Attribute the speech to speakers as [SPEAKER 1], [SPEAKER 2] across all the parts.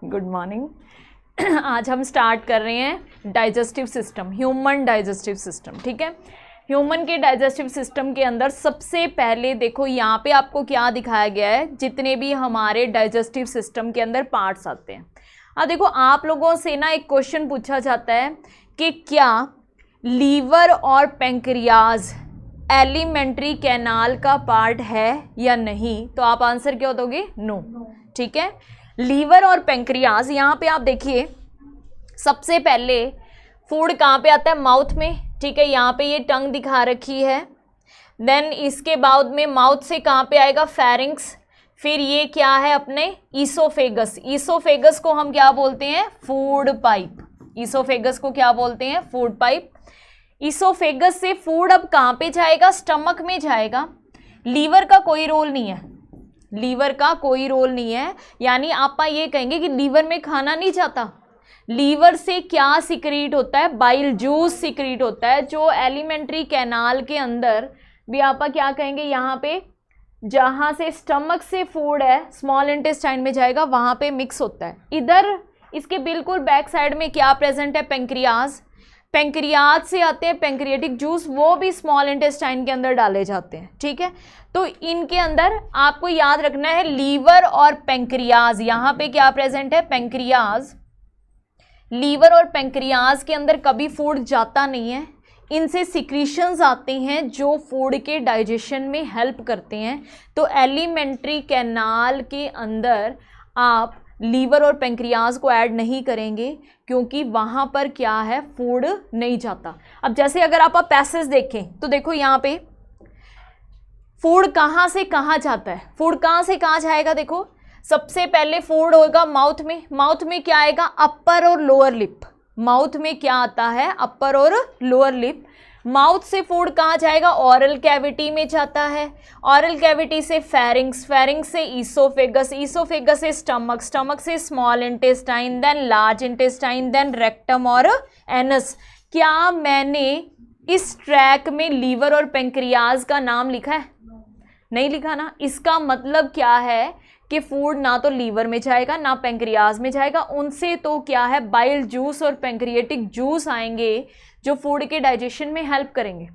[SPEAKER 1] Good morning. आज हम start कर रहे हैं digestive system, human digestive system. ठीक है, ह्यूमन के डाइजेस्टिव सिस्टम के अंदर सबसे पहले देखो यहाँ पे आपको क्या दिखाया गया है, जितने भी हमारे डाइजेस्टिव सिस्टम के अंदर पार्ट्स आते हैं। अब देखो आप लोगों से ना एक क्वेश्चन पूछा जाता है कि क्या लीवर और पेंक्रियाज एलिमेंट्री कैनाल का पार्ट है या नहीं, तो आप आंसर क्या दोगे? नो। ठीक है, लीवर और पेंक्रियाज, यहाँ पे आप देखिए सबसे पहले फूड कहाँ पे आता है? माउथ में। ठीक है, यहाँ पे ये टंग दिखा रखी है। देन इसके बाद में माउथ से कहाँ पे आएगा? फेरिंग्स। फिर ये क्या है? अपने ईसोफेगस। ईसोफेगस को हम क्या बोलते हैं? Food pipe. ईसोफेगस को क्या बोलते हैं? Food pipe. ईसोफेगस से फूड अब कहाँ पे जाएगा? स्टमक में जाएगा। लीवर का कोई रोल नहीं है, लीवर का कोई रोल नहीं है। यानी आप ये कहेंगे कि लीवर में खाना नहीं जाता। लीवर से क्या सिक्रीट होता है? बाइल जूस सिक्रीट होता है, जो एलिमेंट्री कैनाल के अंदर भी आप क्या कहेंगे, यहाँ पे जहाँ से स्टमक से फूड है स्मॉल इंटेस्टाइन में जाएगा, वहाँ पे मिक्स होता है। इधर इसके बिल्कुल बैक साइड में क्या प्रेजेंट है? पेंक्रियाज। पेंक्रियाज से आते हैं पेंक्रियाटिक जूस, वो भी स्मॉल इंटेस्टाइन के अंदर डाले जाते हैं। ठीक है, तो इनके अंदर आपको याद रखना है लीवर और पेंक्रियाज। यहाँ पे क्या प्रेजेंट है? पेंक्रियाज। लीवर और पेंक्रियाज के अंदर कभी फूड जाता नहीं है, इनसे सिक्रीशंस आते हैं जो फूड के डाइजेशन में हेल्प करते हैं। तो एलिमेंट्री कैनाल के अंदर आप लीवर और पेंक्रियाज को ऐड नहीं करेंगे, क्योंकि वहाँ पर क्या है? फूड नहीं जाता। अब जैसे अगर आप पैसेज देखें तो देखो यहाँ पे फूड कहाँ से कहाँ जाता है, फूड कहाँ से कहाँ जाएगा। देखो सबसे पहले फूड होगा माउथ में। माउथ में क्या आएगा? अपर और लोअर लिप। माउथ में क्या आता है? अपर और लोअर लिप। माउथ से फूड कहाँ जाएगा? ऑरल कैविटी में जाता है। ऑरल कैविटी से फेरिंग्स, फेरिंग्स से ईसोफेगस, ईसोफेगस से स्टमक, स्टमक से small intestine, then large intestine, then rectum और एनस। क्या मैंने इस ट्रैक में लीवर और पेंक्रियाज का नाम लिखा है? नहीं लिखा ना। इसका मतलब क्या है कि फूड ना तो लीवर में जाएगा ना पेंक्रियाज में जाएगा, उनसे तो क्या है? बाइल जूस और पेंक्रियाटिक जूस आएंगे जो फूड के डाइजेशन में हेल्प करेंगे।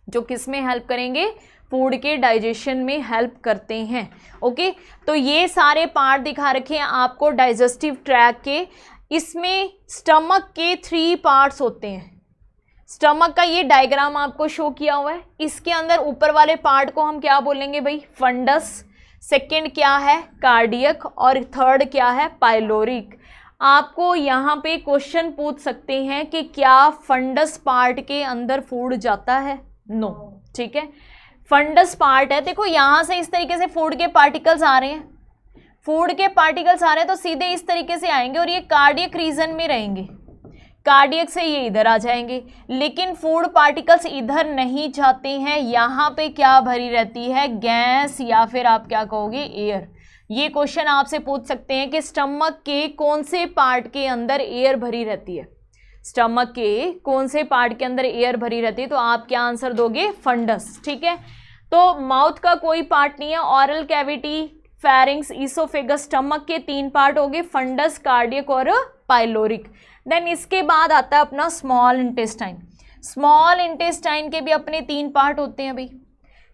[SPEAKER 1] जो किस में हेल्प करेंगे? फूड के डाइजेशन में हेल्प करते हैं। ओके, तो ये सारे पार्ट दिखा रखे हैं आपको डाइजेस्टिव ट्रैक के। इसमें स्टमक के 3 पार्ट्स होते हैं। स्टमक का ये डायग्राम आपको शो किया हुआ है। इसके अंदर ऊपर वाले पार्ट को हम क्या बोलेंगे भाई? फंडस। सेकेंड क्या है? कार्डियक। और थर्ड क्या है? पाइलोरिक। आपको यहाँ पे क्वेश्चन पूछ सकते हैं कि क्या फंडस पार्ट के अंदर फूड जाता है? नो। ठीक है, फंडस पार्ट है। देखो यहाँ से इस तरीके से फूड के पार्टिकल्स आ रहे हैं, फूड के पार्टिकल्स आ रहे हैं तो सीधे इस तरीके से आएंगे और ये कार्डियक रीजन में रहेंगे। कार्डियक से ये इधर आ जाएंगे, लेकिन फूड पार्टिकल्स इधर नहीं जाते हैं। यहाँ पे क्या भरी रहती है? गैस, या फिर आप क्या कहोगे? एयर। ये क्वेश्चन आपसे पूछ सकते हैं कि स्टमक के कौन से पार्ट के अंदर एयर भरी रहती है? स्टमक के कौन से पार्ट के अंदर एयर भरी रहती है? तो आप क्या आंसर दोगे? फंडस। ठीक है, तो माउथ का कोई पार्ट नहीं है। Oral cavity, pharynx, oesophagus, stomach के 3 पार्ट हो गए, फंडस, कार्डियक और पाइलोरिक। देन इसके बाद आता है अपना स्मॉल इंटेस्टाइन। स्मॉल इंटेस्टाइन के भी अपने 3 पार्ट होते हैं भाई।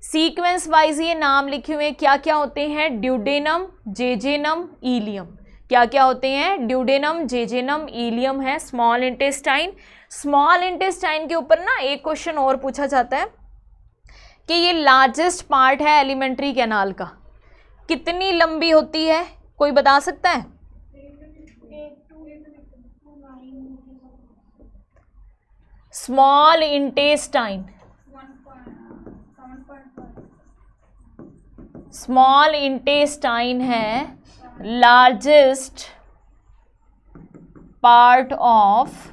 [SPEAKER 1] सीक्वेंस वाइज ये नाम लिखे हुए क्या क्या होते हैं? Duodenum, jejunum, ileum. क्या क्या होते हैं? ड्यूडेनम, जेजेनम, इलियम है स्मॉल इंटेस्टाइन। स्मॉल इंटेस्टाइन के ऊपर ना एक क्वेश्चन और पूछा जाता है कि ये लार्जेस्ट पार्ट है एलिमेंट्री कैनाल का, कितनी लंबी होती है? कोई बता सकता है? स्मॉल इंटेस्टाइन, स्मॉल इंटेस्टाइन है largest part of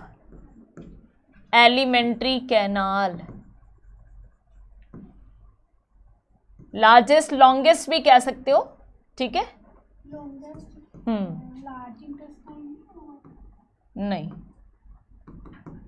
[SPEAKER 1] alimentary canal. Largest, longest भी कह सकते हो। ठीक है, नहीं,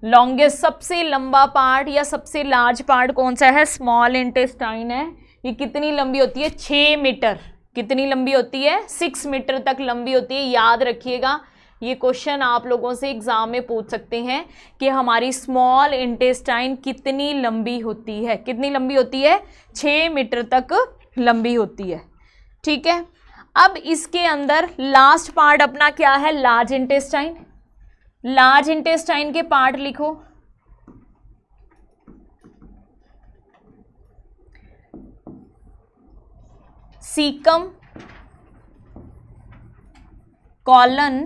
[SPEAKER 1] लॉन्गेस्ट सबसे लंबा पार्ट या सबसे लार्ज पार्ट कौन सा है? स्मॉल इंटेस्टाइन है। ये कितनी लंबी होती है? 6 मीटर। कितनी लंबी होती है? 6 मीटर तक लंबी होती है। याद रखिएगा, ये क्वेश्चन आप लोगों से एग्जाम में पूछ सकते हैं कि हमारी स्मॉल इंटेस्टाइन कितनी लंबी होती है। कितनी लंबी होती है? 6 मीटर तक लंबी होती है। ठीक है, अब इसके अंदर लास्ट पार्ट अपना क्या है? Large intestine. लार्ज इंटेस्टाइन के पार्ट लिखो। सीकम, कॉलन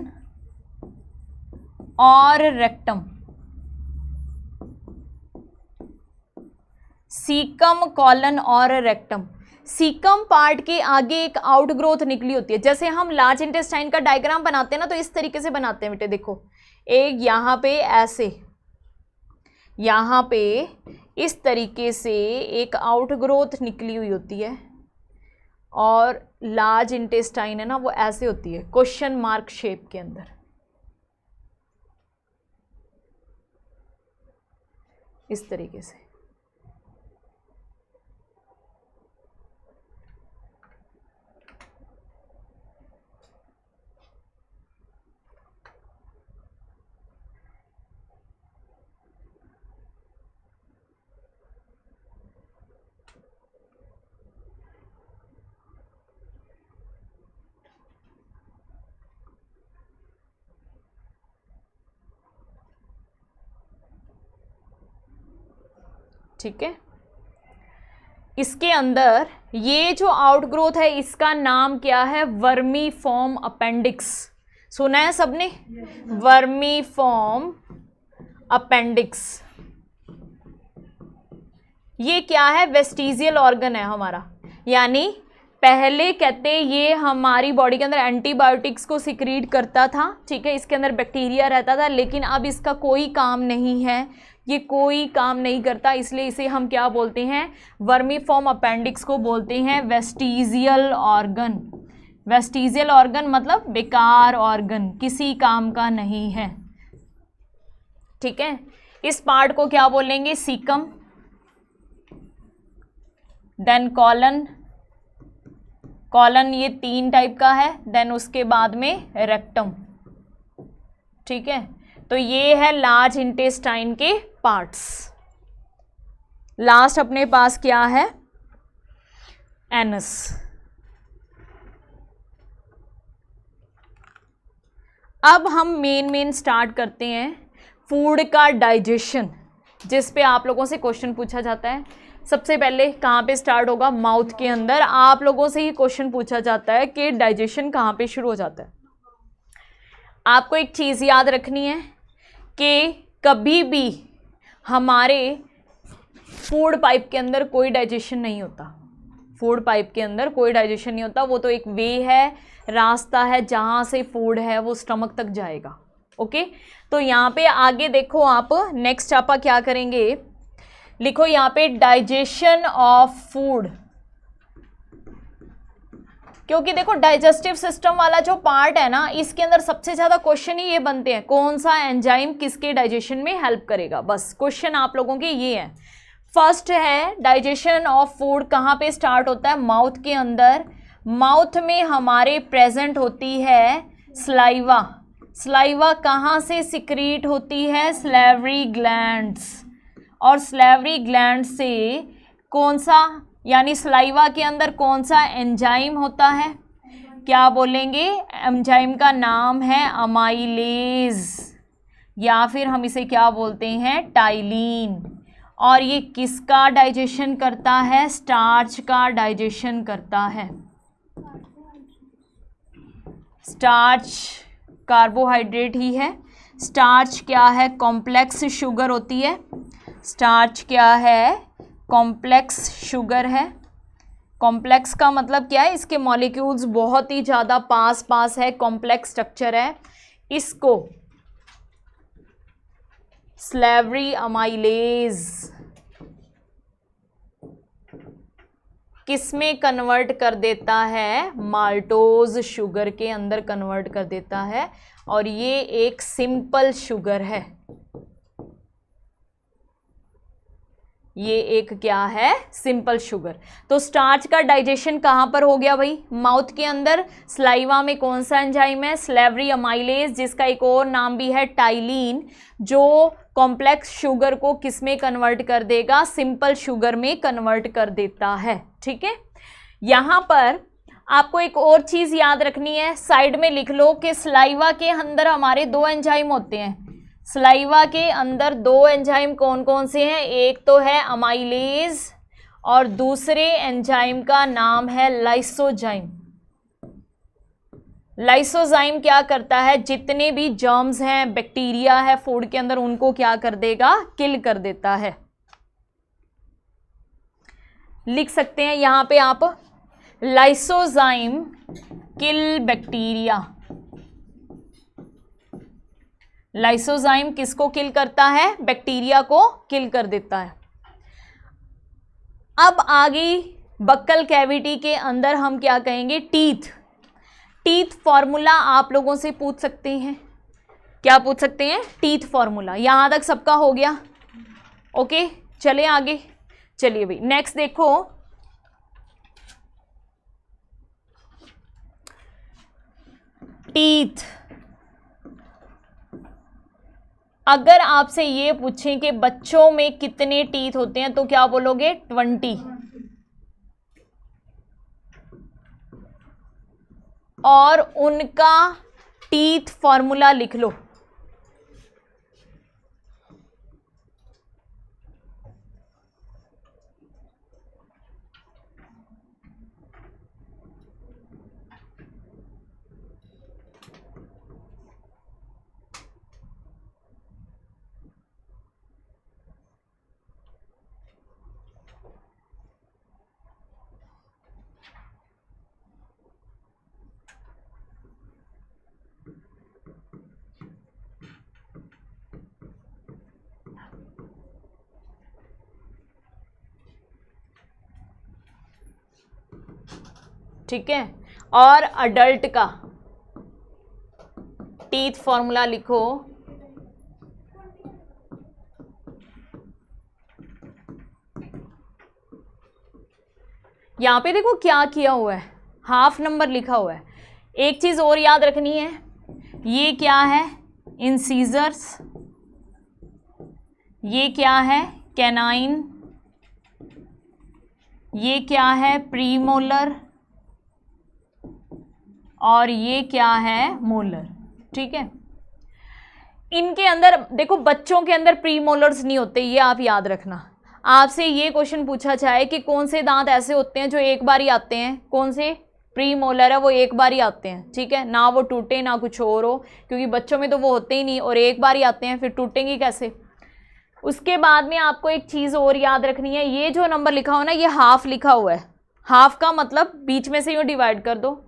[SPEAKER 1] और रेक्टम। सीकम, कॉलन और रेक्टम। सीकम पार्ट के आगे एक आउटग्रोथ निकली होती है। जैसे हम लार्ज इंटेस्टाइन का डायग्राम बनाते हैं ना, तो इस तरीके से बनाते हैं बेटे। देखो, एक यहाँ पे ऐसे, यहाँ पे इस तरीके से एक आउटग्रोथ निकली हुई होती है, और लार्ज इंटेस्टाइन है ना, वो ऐसे होती है क्वेश्चन मार्क शेप के अंदर, इस तरीके से। ठीक है, इसके अंदर ये जो आउटग्रोथ है, इसका नाम क्या है? Vermiform appendix. सुना है सबने? Vermiform appendix. ये क्या है? वेस्टिजियल ऑर्गन है हमारा। यानी पहले कहते ये हमारी बॉडी के अंदर एंटीबायोटिक्स को सिक्रीट करता था। ठीक है, इसके अंदर बैक्टीरिया रहता था, लेकिन अब इसका कोई काम नहीं है, ये कोई काम नहीं करता, इसलिए इसे हम क्या बोलते हैं? वर्मीफॉर्म अपेंडिक्स को बोलते हैं वेस्टिजियल ऑर्गन। वेस्टिजियल ऑर्गन मतलब बेकार ऑर्गन, किसी काम का नहीं है। ठीक है, इस पार्ट को क्या बोलेंगे? Caecum, then colon. कॉलन ये 3 टाइप का है, देन उसके बाद में रेक्टम। ठीक है, तो ये है लार्ज इंटेस्टाइन के पार्ट्स। लास्ट अपने पास क्या है? एनस। अब हम मेन स्टार्ट करते हैं फूड का डाइजेशन, जिस पे आप लोगों से क्वेश्चन पूछा जाता है। सबसे पहले कहाँ पे स्टार्ट होगा? माउथ के अंदर। आप लोगों से ही क्वेश्चन पूछा जाता है कि डाइजेशन कहाँ पे शुरू हो जाता है। आपको एक चीज़ याद रखनी है कि कभी भी हमारे फूड पाइप के अंदर कोई डाइजेशन नहीं होता। फूड पाइप के अंदर कोई डाइजेशन नहीं होता, वो तो एक वे है, रास्ता है, जहाँ से फूड है वो स्टमक तक जाएगा। ओके, तो यहाँ पे आगे देखो आप, नेक्स्ट आप क्या करेंगे? लिखो यहाँ पे डाइजेशन ऑफ फूड। क्योंकि देखो डाइजेस्टिव सिस्टम वाला जो पार्ट है ना, इसके अंदर सबसे ज़्यादा क्वेश्चन ही ये बनते हैं, कौन सा एंजाइम किसके डाइजेशन में हेल्प करेगा। बस क्वेश्चन आप लोगों के ये हैं। फर्स्ट है डाइजेशन ऑफ फूड कहाँ पे स्टार्ट होता है? माउथ के अंदर। माउथ में हमारे प्रेजेंट होती है स्लाइवा। स्लाइवा कहाँ से सिक्रीट होती है? Slavery glands. और स्लेवरी ग्लैंड से कौन सा, यानी स्लाइवा के अंदर कौन सा एंजाइम होता है? क्या बोलेंगे? एंजाइम का नाम है अमाइलेज, या फिर हम इसे क्या बोलते हैं? टाइलिन। और ये किसका डाइजेशन करता है? स्टार्च का डाइजेशन करता है। स्टार्च कार्बोहाइड्रेट ही है। स्टार्च क्या है? कॉम्प्लेक्स शुगर होती है। स्टार्च क्या है? कॉम्प्लेक्स शुगर है। कॉम्प्लेक्स का मतलब क्या है? इसके मॉलिक्यूल्स बहुत ही ज़्यादा पास है, कॉम्प्लेक्स स्ट्रक्चर है। इसको स्लेवरी अमाइलेज किसमें कन्वर्ट कर देता है? माल्टोज शुगर के अंदर कन्वर्ट कर देता है, और ये एक सिंपल शुगर है। ये एक क्या है, सिंपल शुगर। तो स्टार्च का डाइजेशन कहाँ पर हो गया भाई, माउथ के अंदर। स्लाइवा में कौन सा एंजाइम है, स्लेवरी अमाइलेज, जिसका एक और नाम भी है टाइलिन, जो कॉम्प्लेक्स शुगर को किस में कन्वर्ट कर देगा, सिंपल शुगर में कन्वर्ट कर देता है। ठीक है, यहाँ पर आपको एक और चीज याद रखनी है, साइड में लिख लो कि स्लाइवा के अंदर हमारे दो एंजाइम होते हैं। स्लाइवा के अंदर दो एंजाइम कौन कौन से हैं, एक तो है अमाइलेज और दूसरे एंजाइम का नाम है लाइसोजाइम। लाइसोजाइम क्या करता है, जितने भी जर्म्स हैं, बैक्टीरिया है फूड के अंदर, उनको क्या कर देगा, किल कर देता है। लिख सकते हैं यहां पे आप, लाइसोजाइम किल बैक्टीरिया। लाइसोजाइम किसको किल करता है, बैक्टीरिया को किल कर देता है। अब आगे बक्कल कैविटी के अंदर हम क्या कहेंगे, टीथ। टीथ फॉर्मूला आप लोगों से पूछ सकते हैं, क्या पूछ सकते हैं, टीथ फॉर्मूला। यहां तक सबका हो गया, ओके। चले आगे, चलिए भाई नेक्स्ट देखो, टीथ। अगर आपसे ये पूछें कि बच्चों में कितने टीथ होते हैं तो क्या बोलोगे, 20। और उनका टीथ फॉर्मूला लिख लो। ठीक है, और अडल्ट का टीथ फॉर्मूला लिखो। यहां पे देखो क्या किया हुआ है, हाफ नंबर लिखा हुआ है। एक चीज और याद रखनी है, ये क्या है, इंसीजर्स, ये क्या है, कैनाइन, ये क्या है, प्रीमोलर, और ये क्या है, मोलर। ठीक है, इनके अंदर देखो, बच्चों के अंदर प्रीमोलर्स नहीं होते, ये आप याद रखना। आपसे ये क्वेश्चन पूछा जाए कि कौन से दांत ऐसे होते हैं जो एक बार ही आते हैं, कौन से प्रीमोलर है वो एक बार ही आते हैं, ठीक है, ना वो टूटे ना कुछ और हो, क्योंकि बच्चों में तो वो होते ही नहीं और एक बार ही आते हैं, फिर टूटेंगे कैसे। उसके बाद में आपको एक चीज़ और याद रखनी है, ये जो नंबर लिखा हो ना, ये हाफ लिखा हुआ है। हाफ का मतलब बीच में से यूँ डिवाइड कर दो,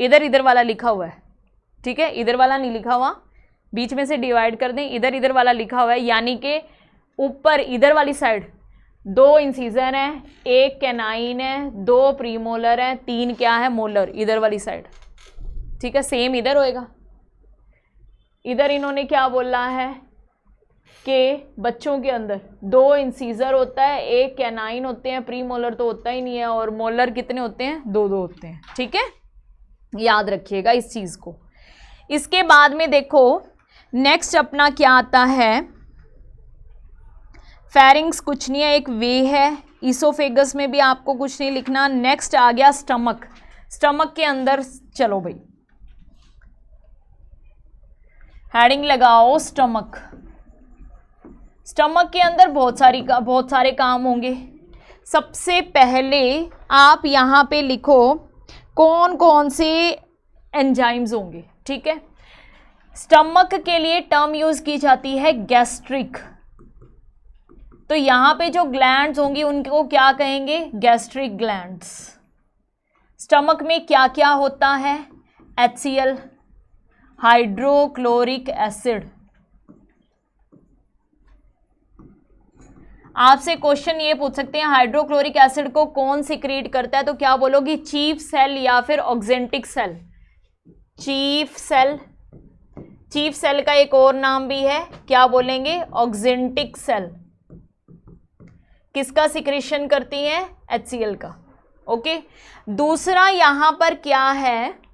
[SPEAKER 1] इधर इधर वाला लिखा हुआ है, ठीक है, इधर वाला नहीं लिखा हुआ, बीच में से डिवाइड कर दें, इधर इधर वाला लिखा हुआ है, यानी कि ऊपर इधर वाली साइड 2 इंसीजर हैं, 1 कैनाइन है, 2 प्रीमोलर हैं, 3 क्या है, मोलर इधर वाली साइड। ठीक है, सेम इधर होएगा। इधर इन्होंने क्या बोला है कि बच्चों के अंदर 2 इंसीजर होता है, 1 कैनाइन होते हैं, प्रीमोलर तो होता ही नहीं है, और मोलर कितने होते हैं, 2 होते हैं। ठीक है, याद रखिएगा इस चीज़ को। इसके बाद में देखो नेक्स्ट अपना क्या आता है, फेरिंग्स कुछ नहीं है, एक वे है। ईसोफेगस में भी आपको कुछ नहीं लिखना। नेक्स्ट आ गया स्टमक। स्टमक के अंदर चलो भाई हेडिंग लगाओ स्टमक। स्टमक के अंदर बहुत सारे काम होंगे। सबसे पहले आप यहाँ पे लिखो कौन कौन से एंजाइम्स होंगे। ठीक है, स्टमक के लिए टर्म यूज की जाती है गैस्ट्रिक। तो यहाँ पे जो ग्लैंड्स होंगी उनको क्या कहेंगे, गैस्ट्रिक ग्लैंड्स। स्टमक में क्या क्या होता है, HCl, हाइड्रोक्लोरिक एसिड। आपसे क्वेश्चन ये पूछ सकते हैं हाइड्रोक्लोरिक एसिड को कौन सिक्रीट करता है, तो क्या बोलोगी, चीफ सेल या फिर oxyntic cell. Chief cell, chief cell का एक और नाम भी है, क्या बोलेंगे, ऑक्जेंटिक सेल। किसका सिक्रेशन करती हैं? HCl का। ओके, दूसरा यहां पर क्या है,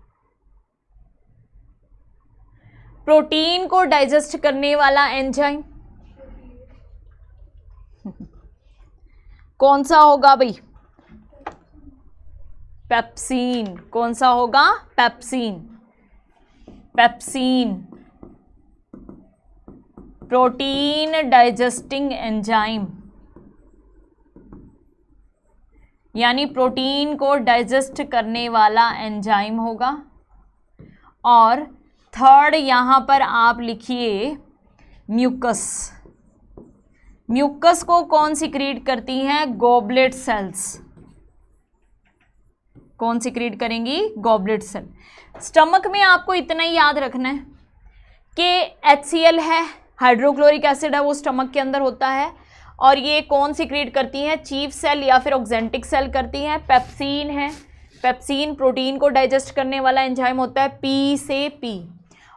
[SPEAKER 1] प्रोटीन को डाइजेस्ट करने वाला एंजाइम कौन सा होगा भाई? पेप्सिन। कौन सा होगा? Pepsin. Pepsin protein digesting enzyme, यानी प्रोटीन को डाइजेस्ट करने वाला एंजाइम होगा। और थर्ड यहां पर आप लिखिए म्यूकस। म्यूकस को कौन सिक्रीट करती हैं? Goblet cells. कौन सिक्रीट करेंगी? Goblet cell. स्टमक में आपको इतना ही याद रखना है कि HCl है, हाइड्रोक्लोरिक एसिड है, वो स्टमक के अंदर होता है। और ये कौन सिक्रीट करती हैं? चीफ सेल या फिर ऑक्जेंटिक सेल करती हैं। पेप्सिन है, पेप्सिन प्रोटीन को डाइजेस्ट करने वाला एंजाइम होता है, P से P।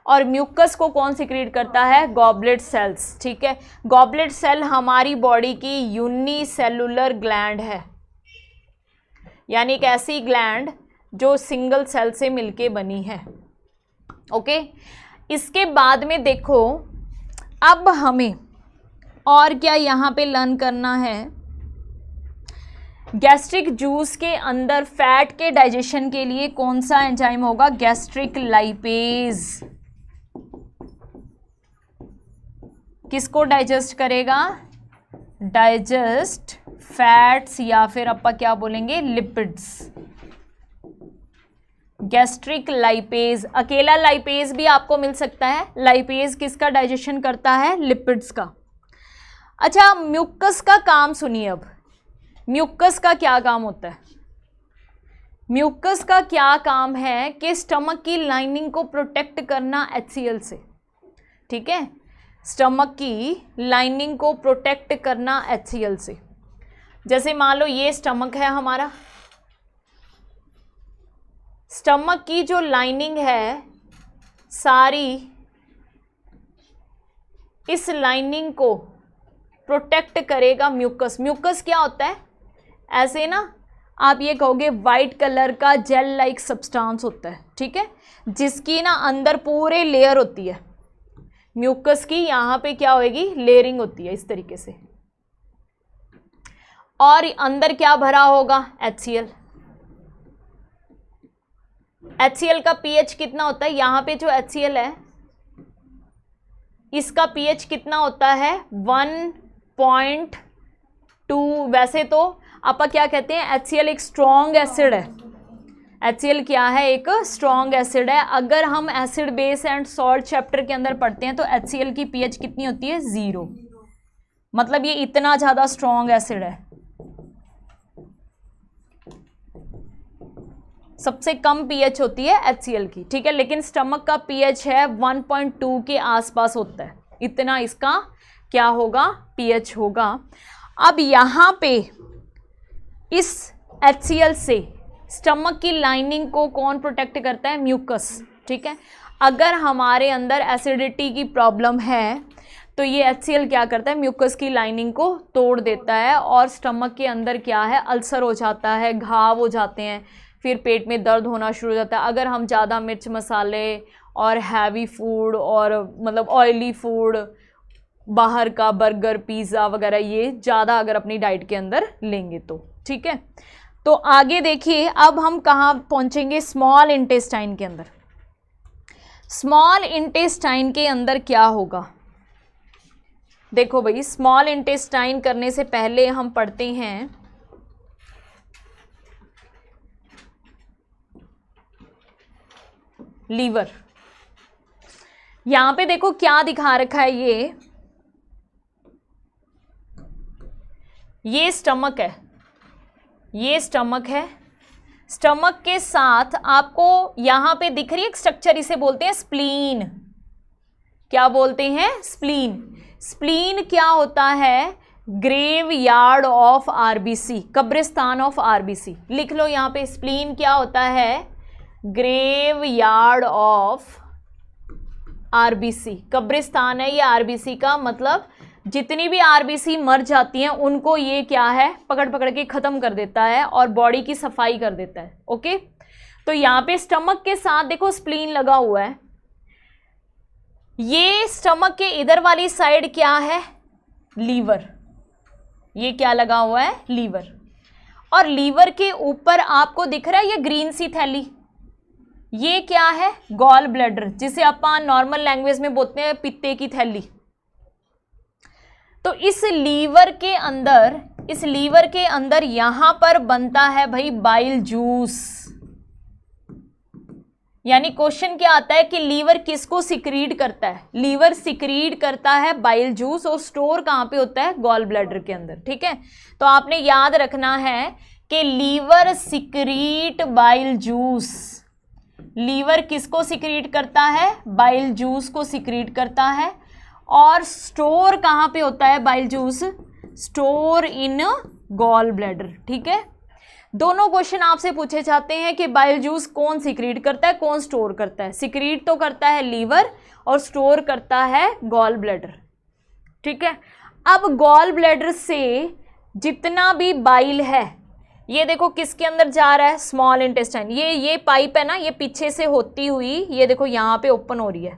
[SPEAKER 1] और म्यूकस को कौन सिक्रीट करता है? Goblet cells. ठीक है, गॉबलेट सेल हमारी बॉडी की यूनिसेलुलर ग्लैंड है, यानी एक ऐसी ग्लैंड जो सिंगल सेल से मिलके बनी है। ओके, इसके बाद में देखो, अब हमें और क्या यहाँ पे लर्न करना है? गैस्ट्रिक जूस के अंदर फैट के डाइजेशन के लिए कौन सा एंजाइम होगा? Gastric lipase. किसको डाइजेस्ट करेगा? डाइजेस्ट फैट्स या फिर अपन क्या बोलेंगे? लिपिड्स। गैस्ट्रिक लाइपेज, अकेला लाइपेज भी आपको मिल सकता है। लाइपेज किसका डाइजेशन करता है? लिपिड्स का। अच्छा, म्यूकस का काम सुनिए। अब म्यूकस का क्या काम होता है? म्यूकस का क्या काम है कि स्टमक की लाइनिंग को प्रोटेक्ट करना HCl से। ठीक है, स्टमक की लाइनिंग को प्रोटेक्ट करना HCl से। जैसे मान लो ये स्टमक है हमारा, स्टमक की जो लाइनिंग है सारी, इस लाइनिंग को प्रोटेक्ट करेगा म्यूकस। म्यूकस क्या होता है? ऐसे ना आप ये कहोगे वाइट कलर का जेल लाइक सब्सटेंस होता है। ठीक है, जिसकी ना अंदर पूरे लेयर होती है। म्यूकस की यहाँ पे क्या होगी? लेयरिंग होती है इस तरीके से। और अंदर क्या भरा होगा? HCl। HCl का pH कितना होता है? यहाँ पे जो HCl है इसका pH कितना होता है? 1.2। वैसे तो आप क्या कहते हैं? HCl एक स्ट्रॉन्ग एसिड है। HCl क्या है? एक स्ट्रॉन्ग एसिड है। अगर हम acid base and salt chapter के अंदर पढ़ते हैं तो HCl की pH कितनी होती है? 0। मतलब ये इतना ज़्यादा स्ट्रॉन्ग एसिड है। सबसे कम pH होती है HCl की। ठीक है, लेकिन स्टमक का pH है 1.2 के आसपास होता है। इतना इसका क्या होगा? pH होगा। अब यहाँ पे इस HCl से स्टमक की लाइनिंग को कौन प्रोटेक्ट करता है? म्यूकस। ठीक है, अगर हमारे अंदर एसिडिटी की प्रॉब्लम है तो ये HCl क्या करता है? म्यूकस की लाइनिंग को तोड़ देता है और स्टमक के अंदर क्या है? अल्सर हो जाता है, घाव हो जाते हैं, फिर पेट में दर्द होना शुरू हो जाता है। अगर हम ज़्यादा मिर्च मसाले और हैवी फूड और मतलब ऑयली फूड, बाहर का बर्गर पिज़्ज़ा वगैरह ये ज़्यादा अगर अपनी डाइट के अंदर लेंगे तो। ठीक है, तो आगे देखिए, अब हम कहाँ पहुँचेंगे? स्मॉल इंटेस्टाइन के अंदर। स्मॉल इंटेस्टाइन के अंदर क्या होगा? देखो भाई, स्मॉल इंटेस्टाइन करने से पहले हम पढ़ते हैं लीवर। यहां पे देखो क्या दिखा रखा है, ये स्टमक है, ये स्टमक है। स्टमक के साथ आपको यहां पे दिख रही है एक स्ट्रक्चर, इसे बोलते हैं स्प्लीन। क्या बोलते हैं? स्प्लीन। स्प्लीन क्या होता है? ग्रेव यार्ड ऑफ आरबीसी, कब्रिस्तान ऑफ आरबीसी। लिख लो यहां पे, स्प्लीन क्या होता है? Graveyard of RBC. कब्रिस्तान है ये आरबीसी का, मतलब जितनी भी आरबीसी मर जाती हैं उनको ये क्या है, पकड़ पकड़ के ख़त्म कर देता है और बॉडी की सफाई कर देता है। ओके, तो यहाँ पे स्टमक के साथ देखो स्प्लीन लगा हुआ है। ये स्टमक के इधर वाली साइड क्या है, लीवर। ये क्या लगा हुआ है, लीवर। और लीवर के ऊपर आपको दिख रहा है ये ग्रीन सी थैली, ये क्या है, गॉल ब्लैडर, जिसे अपन नॉर्मल लैंग्वेज में बोलते हैं पित्ते की थैली। तो इस लीवर के अंदर यहां पर बनता है भाई बाइल जूस। यानी क्वेश्चन क्या आता है कि लीवर किसको सिक्रीट करता है, लीवर सिक्रीट करता है बाइल जूस, और स्टोर कहां पे होता है, गॉल ब्लैडर के अंदर। ठीक है, तो आपने याद रखना है कि liver secrete bile juice. Liver किसको सिक्रीट करता है, बाइल जूस को सिक्रीट करता है। और स्टोर कहां पे होता है bile juice, store in gall bladder. ठीक है, दोनों क्वेश्चन आपसे पूछे जाते हैं कि बाइल जूस कौन सिक्रीट करता है, कौन स्टोर करता है। सिक्रीट तो करता है लीवर और स्टोर करता है गॉल ब्लैडर। ठीक है, अब गॉल ब्लैडर से जितना भी बाइल है ये देखो किसके अंदर जा रहा है, स्मॉल इंटेस्टाइन। ये पाइप है ना, ये पीछे से होती हुई ये देखो यहाँ पे ओपन हो रही है,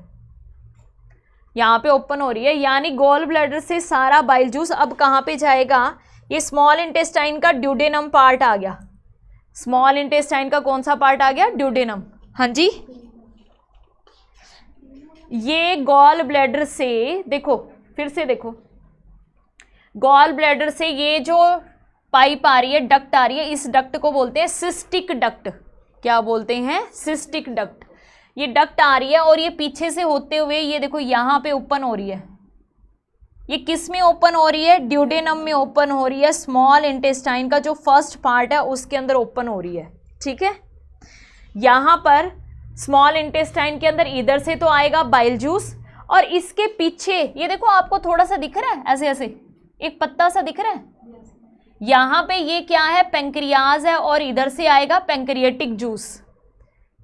[SPEAKER 1] यहाँ पे ओपन हो रही है। यानी गॉल ब्लैडर से सारा बाइल जूस अब कहाँ पे जाएगा, ये स्मॉल इंटेस्टाइन का ड्यूडेनम पार्ट आ गया। स्मॉल इंटेस्टाइन का कौन सा पार्ट आ गया, ड्यूडेनम। हाँ जी, ये गॉल ब्लैडर से देखो, फिर से देखो, गॉल ब्लैडर से ये जो पाइप आ रही है, डक्ट आ रही है, इस डक्ट को बोलते हैं सिस्टिक डक्ट। क्या बोलते हैं, सिस्टिक डक्ट। ये डक्ट आ रही है और ये पीछे से होते हुए ये देखो यहाँ पे ओपन हो रही है। ये किस में ओपन हो रही है, ड्यूडेनम में ओपन हो रही है। स्मॉल इंटेस्टाइन का जो फर्स्ट पार्ट है उसके अंदर ओपन हो रही है। ठीक है, यहाँ पर स्मॉल इंटेस्टाइन के अंदर इधर से तो आएगा बाइल जूस, और इसके पीछे ये देखो आपको थोड़ा सा दिख रहा है, ऐसे ऐसे एक पत्ता सा दिख रहा है। यहाँ पे ये क्या है, पेंक्रियाज है, और इधर से आएगा पेंक्रिएटिक जूस।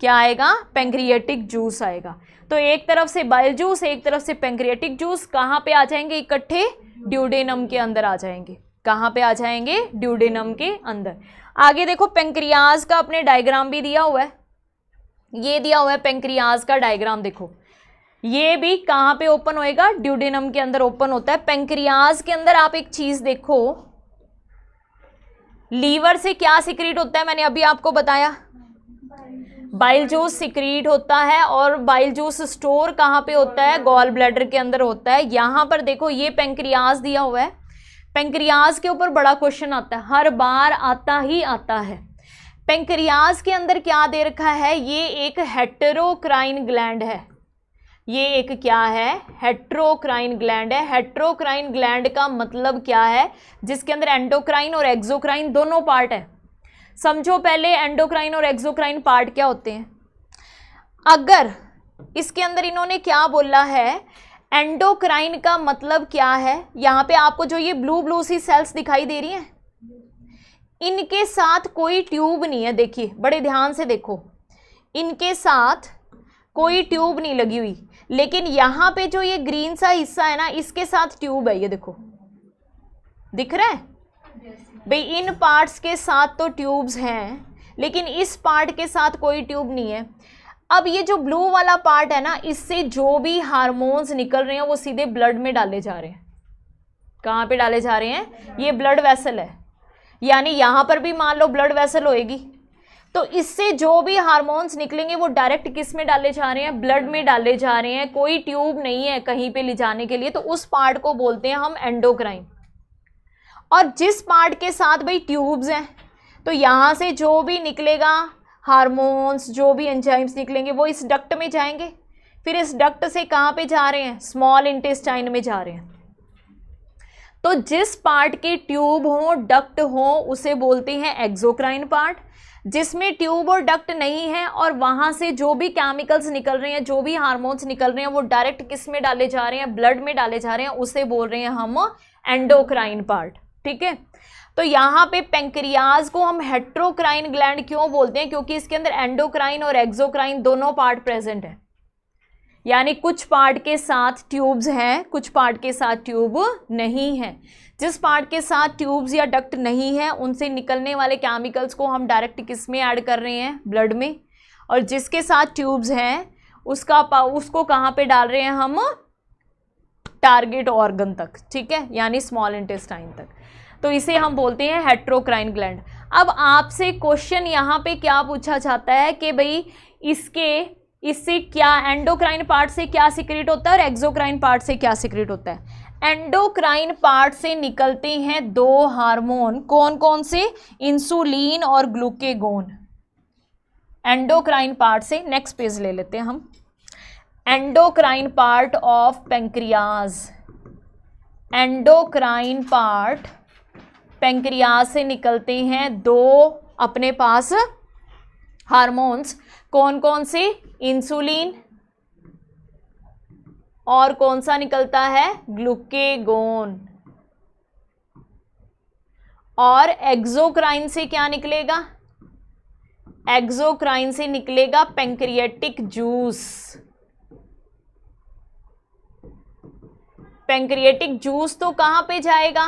[SPEAKER 1] क्या आएगा, पेंक्रिएटिक जूस आएगा। तो एक तरफ से बाइल जूस, एक तरफ से पेंक्रिएटिक जूस, कहाँ पे आ जाएंगे इकट्ठे, ड्यूडेनम के अंदर आ जाएंगे। कहाँ पे आ जाएंगे, ड्यूडेनम के अंदर। आगे देखो पेंक्रियाज का अपने डायग्राम भी दिया हुआ है, ये दिया हुआ है पेंक्रियाज का डायग्राम। देखो ये भी कहाँ पे ओपन होएगा, ड्यूडेनम के अंदर ओपन होता है। पेंक्रियाज के अंदर आप एक चीज देखो, लीवर से क्या सिक्रीट होता है, मैंने अभी आपको बताया, बाइल जूस सिक्रीट होता है। और बाइल जूस स्टोर कहाँ पे होता है, गॉल ब्लैडर के अंदर होता है। यहाँ पर देखो ये पेंक्रियाज दिया हुआ है। पेंक्रियाज के ऊपर बड़ा क्वेश्चन आता है, हर बार आता ही आता है। पेंक्रियाज के अंदर क्या दे रखा है, ये एक हेटेरोक्राइन ग्लैंड है। ये एक क्या है, हेटेरोक्राइन ग्लैंड है। हेटेरोक्राइन ग्लैंड का मतलब क्या है, जिसके अंदर एंडोक्राइन और एक्सोक्राइन दोनों पार्ट है। समझो पहले एंडोक्राइन और एक्सोक्राइन पार्ट क्या होते हैं। अगर इसके अंदर इन्होंने क्या बोला है, एंडोक्राइन का मतलब क्या है, यहाँ पे आपको जो ये ब्लू ब्लू सी सेल्स दिखाई दे रही हैं, इनके साथ कोई ट्यूब नहीं है। देखिए बड़े ध्यान से देखो, इनके साथ कोई ट्यूब नहीं लगी हुई, लेकिन यहाँ पे जो ये ग्रीन सा हिस्सा है ना, इसके साथ ट्यूब है। ये देखो दिख रहा है भाई, इन पार्ट्स के साथ तो ट्यूब्स हैं, लेकिन इस पार्ट के साथ कोई ट्यूब नहीं है। अब ये जो ब्लू वाला पार्ट है ना, इससे जो भी हार्मोन्स निकल रहे हैं वो सीधे ब्लड में डाले जा रहे हैं। कहाँ पे डाले जा रहे हैं, ये ब्लड वेसल है, यानी यहाँ पर भी मान लो ब्लड वेसल होएगी, तो इससे जो भी हार्मोन्स निकलेंगे वो डायरेक्ट किस में डाले जा रहे हैं, ब्लड में डाले जा रहे हैं। कोई ट्यूब नहीं है कहीं पे ले जाने के लिए, तो उस पार्ट को बोलते हैं हम एंडोक्राइन। और जिस पार्ट के साथ भाई ट्यूब्स हैं, तो यहाँ से जो भी निकलेगा हार्मोन्स, जो भी एंजाइम्स निकलेंगे वो इस डक्ट में जाएंगे। फिर इस डक्ट से कहाँ पे जा रहे हैं, स्मॉल इंटेस्टाइन में जा रहे हैं। तो जिस पार्ट के ट्यूब हो, डक्ट हो, उसे बोलते हैं एक्सोक्राइन पार्ट। जिसमें ट्यूब और डक्ट नहीं है और वहाँ से जो भी केमिकल्स निकल रहे हैं, जो भी हार्मोन्स निकल रहे हैं, वो डायरेक्ट किस में डाले जा रहे हैं, ब्लड में डाले जा रहे हैं, उसे बोल रहे हैं हम एंडोक्राइन पार्ट। ठीक है, तो यहाँ पे पेंक्रियाज को हम हेटेरोक्राइन ग्लैंड क्यों बोलते हैं, क्योंकि इसके अंदर एंडोक्राइन और एक्सोक्राइन दोनों पार्ट प्रेजेंट है। यानी कुछ पार्ट के साथ ट्यूब्स हैं, कुछ पार्ट के साथ ट्यूब नहीं है। जिस पार्ट के साथ ट्यूब्स या डक्ट नहीं है उनसे निकलने वाले केमिकल्स को हम डायरेक्ट किस में ऐड कर रहे हैं, ब्लड में, और जिसके साथ ट्यूब्स हैं उसको कहाँ पे डाल रहे हैं हम, टारगेट ऑर्गन तक, ठीक है, यानी स्मॉल इंटेस्टाइन तक। तो इसे हम बोलते हैं हेट्रोक्राइन ग्लैंड। अब आपसे क्वेश्चन यहाँ पे क्या पूछा जाता है कि भाई इससे क्या एंडोक्राइन पार्ट से क्या सिक्रेट होता है और एक्सोक्राइन पार्ट से क्या सिक्रेट होता है। एंडोक्राइन पार्ट से निकलते हैं दो हार्मोन, कौन कौन से, इंसुलिन और ग्लूकेगोन। एंडोक्राइन पार्ट से, नेक्स्ट पेज ले लेते हैं हम, endocrine part of pancreas. Endocrine part pancreas से निकलते हैं दो अपने पास हार्मोन्स, कौन कौन से, इंसुलिन और कौन सा निकलता है, ग्लूकेगोन। और एक्सोक्राइन से क्या निकलेगा, एक्सोक्राइन से निकलेगा पेंक्रियाटिक जूस। पेंक्रियाटिक जूस तो कहाँ पे जाएगा,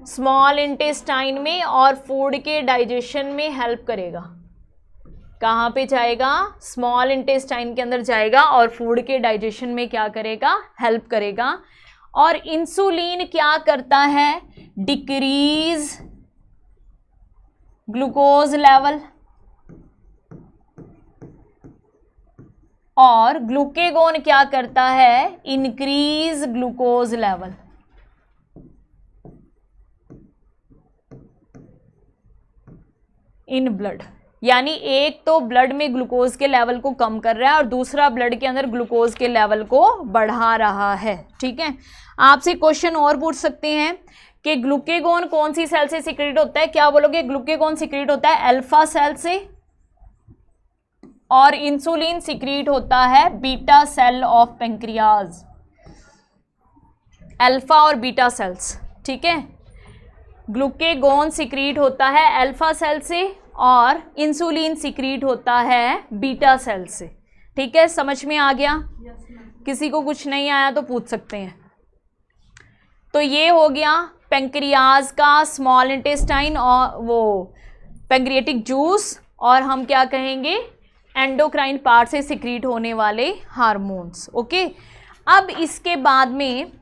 [SPEAKER 1] स्मॉल इंटेस्टाइन में, और फूड के डाइजेशन में हेल्प करेगा। कहाँ पे जाएगा, स्मॉल इंटेस्टाइन के अंदर जाएगा और फूड के डाइजेशन में क्या करेगा, हेल्प करेगा। और इंसुलिन क्या करता है, डिक्रीज ग्लूकोज लेवल, और ग्लूकेगोन क्या करता है, increase glucose level. In blood, यानी एक तो ब्लड में ग्लूकोज के लेवल को कम कर रहा है और दूसरा ब्लड के अंदर ग्लूकोज के लेवल को बढ़ा रहा है, ठीक है। आपसे क्वेश्चन और पूछ सकते हैं कि ग्लूकेगोन कौन सी सेल से सिक्रेट होता है, क्या बोलोगे, ग्लूकेगोन सिक्रेट होता है अल्फा सेल से, और इंसुलिन सिक्रीट होता है beta cell of pancreas. Alpha और बीटा सेल्स, ठीक है। ग्लूकेगोन सिक्रीट होता है अल्फा सेल से और इंसुलिन सिक्रीट होता है बीटा सेल से, ठीक है। समझ में आ गया, किसी को कुछ नहीं आया तो पूछ सकते हैं। तो ये हो गया पेंक्रियाज का स्मॉल इंटेस्टाइन और वो पेंक्रियाटिक जूस, और हम क्या कहेंगे, एंडोक्राइन पार्ट से सिक्रीट होने वाले हार्मोन्स, ओके। अब इसके बाद में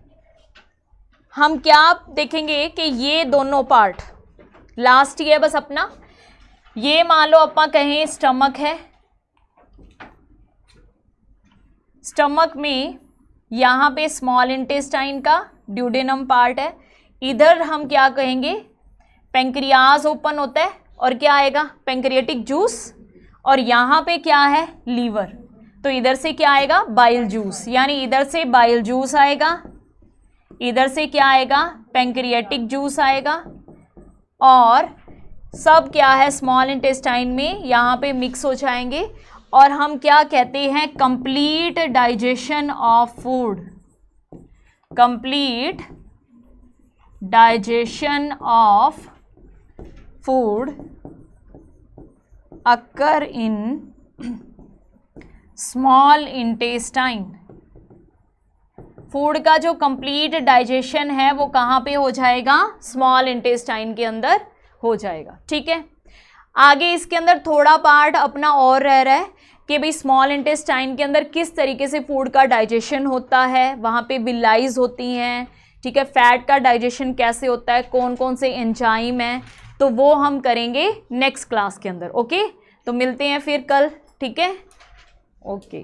[SPEAKER 1] हम क्या देखेंगे कि ये दोनों पार्ट, लास्ट ही है बस अपना, ये मान लो अपना कहें स्टमक है, स्टमक में यहाँ पे स्मॉल इंटेस्टाइन का ड्यूडेनम पार्ट है, इधर हम क्या कहेंगे, पेंक्रियाज ओपन होता है और क्या आएगा, पेंक्रियाटिक जूस, और यहाँ पे क्या है, लीवर, तो इधर से क्या आएगा, बाइल जूस, यानी इधर से बाइल जूस आएगा, इधर से क्या आएगा, पेंक्रियाटिक जूस आएगा, और सब क्या है, स्मॉल इंटेस्टाइन में यहाँ पे मिक्स हो जाएंगे, और हम क्या कहते हैं, complete digestion of food. Complete digestion of food occur in small intestine. Food का जो कंप्लीट डाइजेशन है वो कहाँ पे हो जाएगा, स्मॉल इंटेस्टाइन के अंदर हो जाएगा, ठीक है। आगे इसके अंदर थोड़ा पार्ट अपना और रह रहा है कि भाई स्मॉल इंटेस्टाइन के अंदर किस तरीके से फूड का डाइजेशन होता है, वहाँ पे बिलाइज होती हैं, ठीक है। फैट का डाइजेशन कैसे होता है, कौन कौन से एंजाइम हैं, तो वो हम करेंगे नेक्स्ट क्लास के अंदर, ओके। तो मिलते हैं फिर कल, ठीक है, ओके।